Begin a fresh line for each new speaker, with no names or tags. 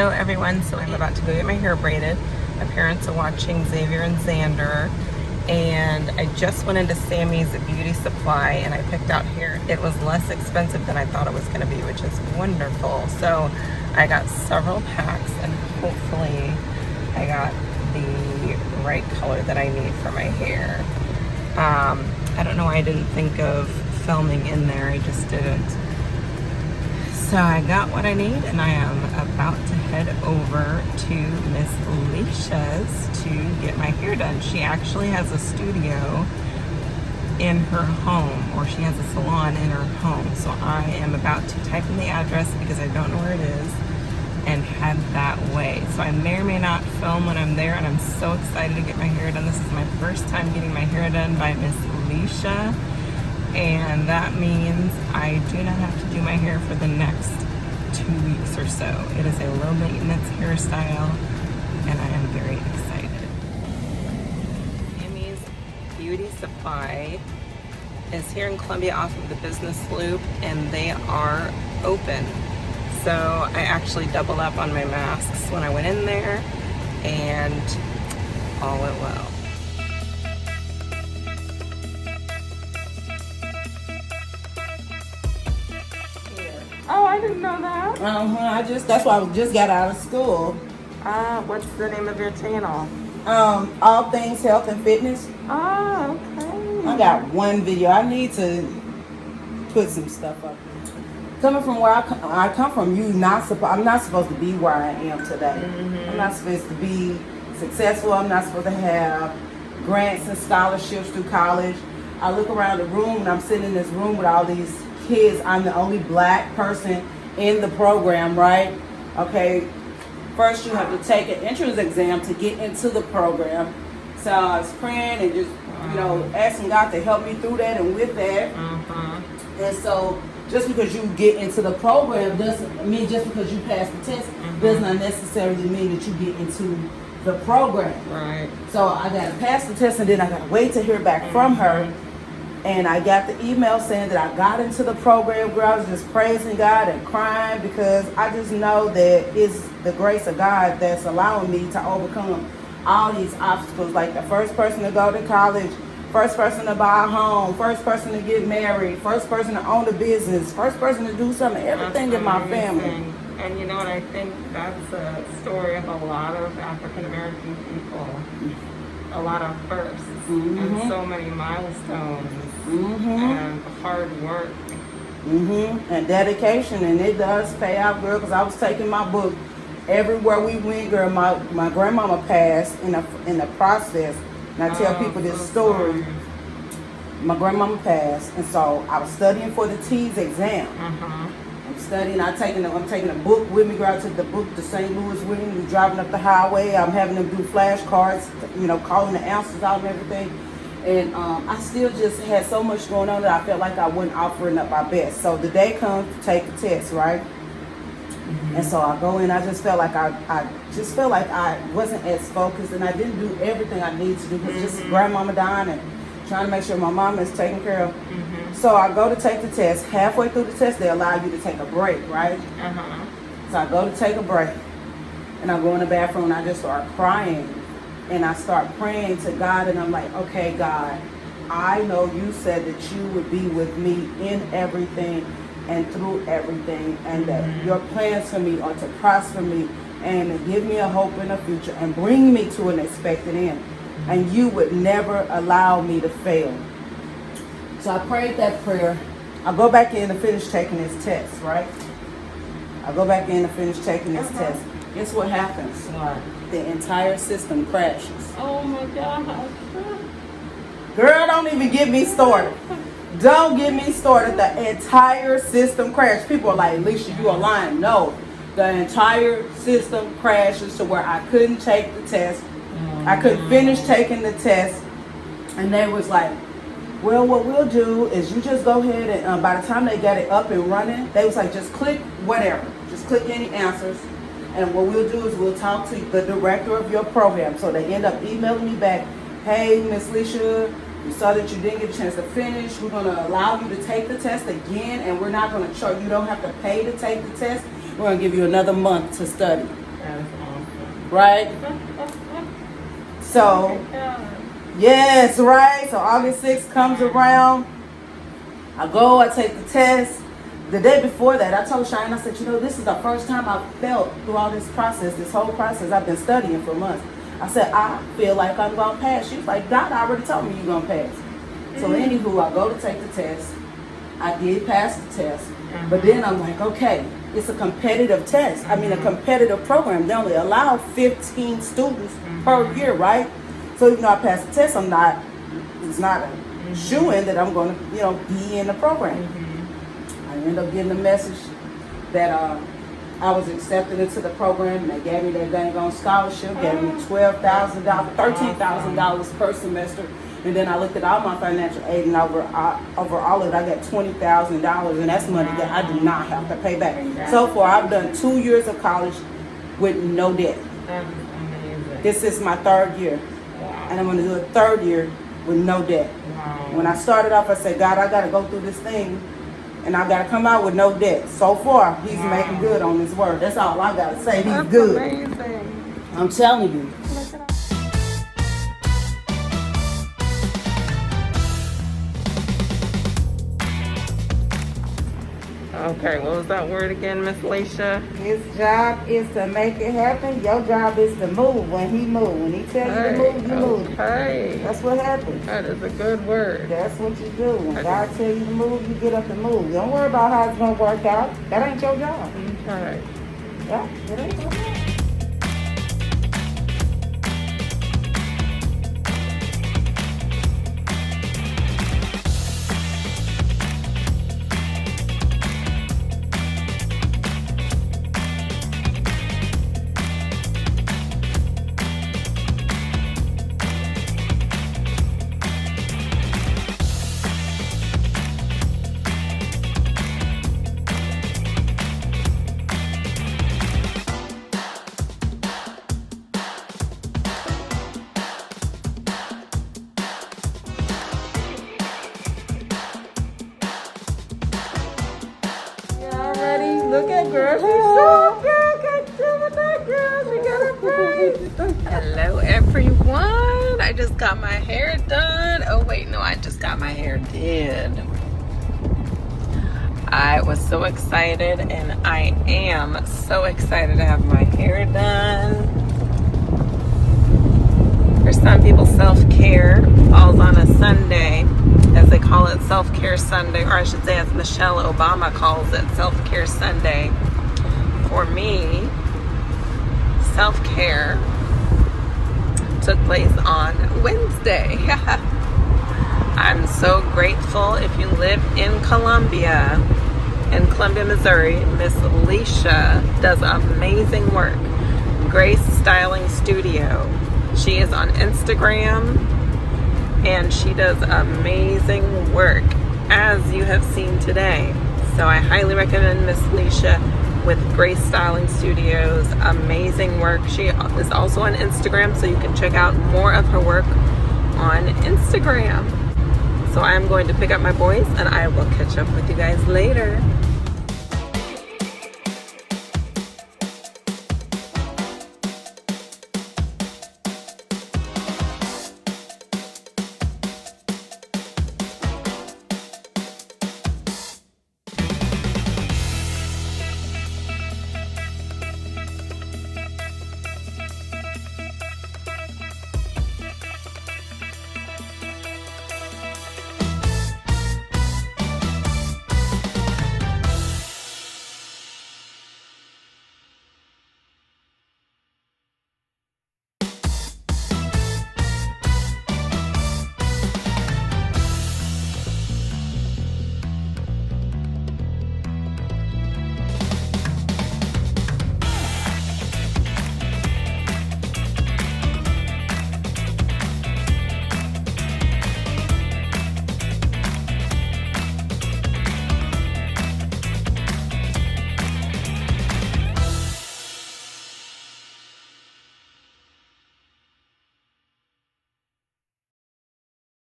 Hello everyone, so I'm about to go get my hair braided. My parents are watching Xavier and Xander, and I just went into Sammy's Beauty Supply and I picked out hair. It was less expensive than I thought it was going to be, which is wonderful. So I got several packs and hopefully I got the right color that I need for my hair. I don't know why I didn't think of filming in there, I just didn't. So I got what I need and I am about to head over to Miss Alicia's to get my hair done. She actually has a studio in her home, or she has a salon in her home. So I am about to type in the address because I don't know where it is and head that way. So I may or may not film when I'm there, and I'm so excited to get my hair done. This is my first time getting my hair done by Miss Alicia. And that means I do not have to do my hair for the next 2 weeks or so. It is a low maintenance hairstyle and I am very excited. Sammy's Beauty Supply is here in Columbia off of the Business Loop, and they are open. So I actually doubled up on my masks when I went in there, and all went well. Oh, I didn't know that.
That's why I just got out of school.
What's the name of your channel?
All things health and fitness.
Oh, okay.
I got one video. I need to put some stuff up. Coming from where I come from, I'm not supposed to be where I am today. I'm not supposed to be successful. I'm not supposed to have grants and scholarships through college. I look around the room and I'm sitting in this room with all these kids. I'm the only black person in the program, right? Okay, first you have to take an entrance exam to get into the program. So I was praying and just, asking God to help me through that and with that. And so just because you get into the program doesn't mean, just because you pass the test does not necessarily mean that you get into the program.
Right.
So I got to pass the test and then I got to wait to hear back from her. And I got the email saying that I got into the program. Girl, I was just praising God and crying because I just know that it's the grace of God that's allowing me to overcome all these obstacles. Like the first person to go to college, first person to buy a home, first person to get married, first person to own a business, first person to do something, everything in my family.
And you know what, I think that's a story of a lot of African American people. A lot of firsts and so many milestones and hard work.
And dedication, and it does pay out, girl, because I was taking my book everywhere we went, girl. My grandmama passed in the process, and I tell people this story. My grandmama passed, and so I was studying for the TEAS exam. I'm studying. I'm taking a book with me, girl. I took the book to St. Louis with me. We're driving up the highway. I'm having them do flashcards, calling the answers out and everything. And I still just had so much going on that I felt like I wasn't offering up my best. So the day comes to take the test, right? And so I go in. I just felt like I wasn't as focused, and I didn't do everything I needed to do because just grandmama dying and trying to make sure my mama is taken care of. So I go to take the test. Halfway through the test, they allow you to take a break, right? So I go to take a break, and I go in the bathroom, and I just start crying, and I start praying to God, and I'm like, okay, God, I know you said that you would be with me in everything and through everything, and that your plans for me are to prosper me and to give me a hope in the future and bring me to an expected end. And you would never allow me to fail. So I prayed that prayer. I go back in to finish taking this test, right? I go back in to finish taking this test. Guess what happens?
What?
The entire system crashes.
Oh my God.
Girl, don't even get me started. Don't get me started. The entire system crashed. People are like, Alicia, you are lying. No. The entire system crashes to where I couldn't take the test. I couldn't finish taking the test. And they was like, well, what we'll do is you just go ahead and by the time they got it up and running, they was like, just click whatever. Just click any answers. And what we'll do is we'll talk to the director of your program. So they end up emailing me back, hey, Miss Alicia, we saw that you didn't get a chance to finish. We're going to allow you to take the test again, and we're not going to charge you. Don't have to pay to take the test. We're going to give you another month to study.
That is awesome.
right? So, yes, right? So August 6th comes around. I go, I take the test. The day before that, I told Cheyenne, I said, you know, this is the first time I felt through all this process, this whole process. I've been studying for months. I said, I feel like I'm going to pass. She was like, God already told me you're going to pass. So anywho, I go to take the test. I did pass the test. But then I'm like, okay, it's a competitive test. I mean, a competitive program. They only allow 15 students per year, right? So even though I passed the test, it's not a shoo-in that I'm going to, you know, be in the program. I ended up getting a message that I was accepted into the program, and they gave me that dang on scholarship, gave me $12,000, $13,000 per semester. And then I looked at all my financial aid, and over all of it, I got $20,000, and that's money that I do not have to pay back. So far, I've done 2 years of college with no debt.
That is amazing.
This is my 3rd year,
Wow.
and I'm going to do a 3rd year with no debt.
Wow.
When I started off, I said, God, I got to go through this thing, and I got to come out with no debt. So far, he's making good on his word. That's all I got to say. He's
That's
good.
amazing.
I'm telling you.
Look at Okay, what was that word again, Miss Leisha?
His job is to make it happen. Your job is to move when he moves. When he tells you to move, you move.
Okay.
That's what happens.
That is a good word.
That's what you do. When God tells you to move, you get up and move. Don't worry about how it's going to work out. That ain't your job.
Okay.
Yeah, it ain't your job.
Y'all ready? Look at girl. She's so good. God damn it, that girl. She got her praise. Hello, everyone. I just got my hair done. Oh, wait, no, I just got my hair did. I was so excited, and I am so excited to have my hair done. For some people, self-care falls on a Sunday, as they call it, Self-Care Sunday, or I should say as Michelle Obama calls it, Self-Care Sunday. For me, self-care took place on Wednesday. I'm so grateful. If you live in Columbia, Missouri, Miss Leisha does amazing work. Grace Styling Studio. She is on Instagram, and she does amazing work, as you have seen today. So I highly recommend Miss Leisha with Grace Styling Studios. Amazing work. She is also on Instagram, so you can check out more of her work on Instagram. So I'm going to pick up my boys, and I will catch up with you guys later.